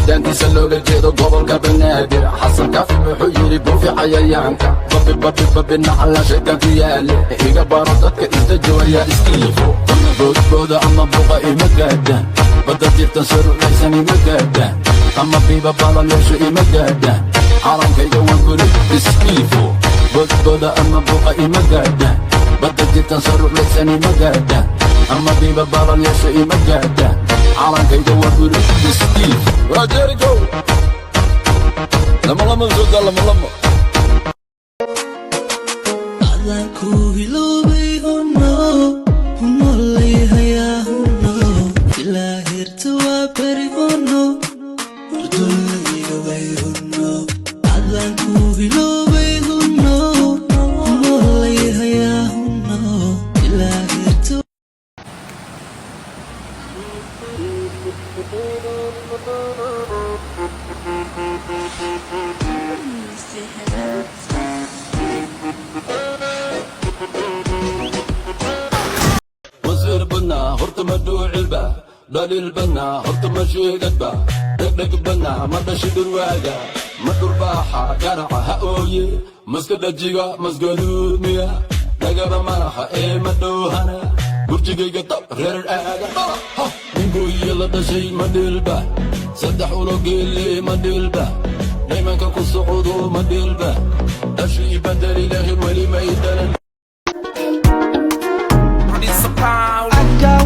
دانتي سلوغة جيدو قبل قبل نادر حصل كافي بحجيري بوفي عيانكا بابي بابي بابي نحلا شيطان فيالي إيقا باردتك إستجوا يا إسكيفو بود بودا أما بوغا إيما قادان بدا جيب تنسرو ليساني مقادان أما بيبا بالا ليشو إيما قادان حرام كي جوان قولي إسكيفو بود بودا أما بوغا إيما قادان بدا جيب تنسرو ليساني مقادان أما بيبا بالا ليشو إيما قادان حرام كي جوان قولي إسكيفو راجيريكو لما زودا لما Aku hilobi hono, hono lehaya hono. Dilahir tua beri hono, berdua hilobi hono. Aku hilobi hono, hono lehaya hono. Dilahir tua. وزير بنا هرت مدوع البا دليل بنا هرت مشي قدبا دق بنا ما دشي درواقا مدور باحا قرع هاوي مسكد الجيغا مسكدود ميا دقا مرحا اي مدوهنا برجيغا طب غير الاغا نقو يلا دشي مدلبا سدح ولو قيلي مدلبا دايما كاكو صعودو مدلبا دشي بدلي لغي ولي ما يدلن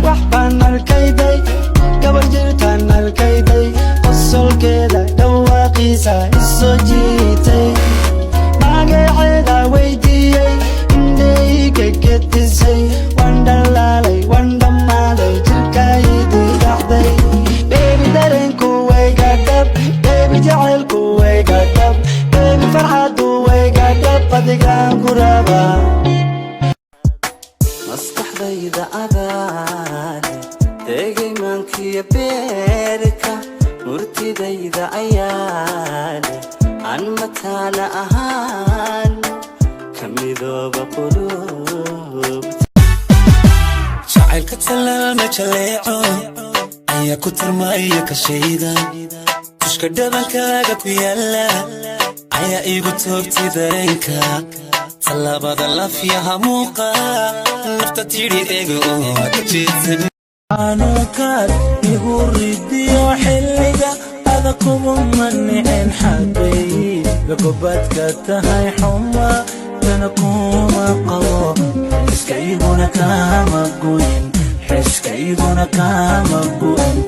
Waxbaan arkayday gabar jirtaan arkayday qosolkeeda dhawaaqiisa isoo jiitay magaceeda weydiiyey indhayga gedisay waan dhalaalay waan dhammaaday jirkaydii dhacday beebi dareenku wayga dhab beebi jacaylku wayga dhab beebi farxadu wayga dhab adigaan ku rabaa maskaxdayda adaale degay maankiyo beerka murtidayda ayaale aan mataana ahaan ka midooba qulubta jacaylka talaama jaleeco ayaa ku tirmaya kashayda tushka dhabankaaga ku yaala ayaa igu toogtay dareenka talabada lafyaha muuqa nafta tiri ego kajeedsan anakaad igu ridiyo xilliga ada kugu maniceen xabay gobadka tahay xuma dana kuma qabo iskayguna kama goyin xiskayguna kama goyin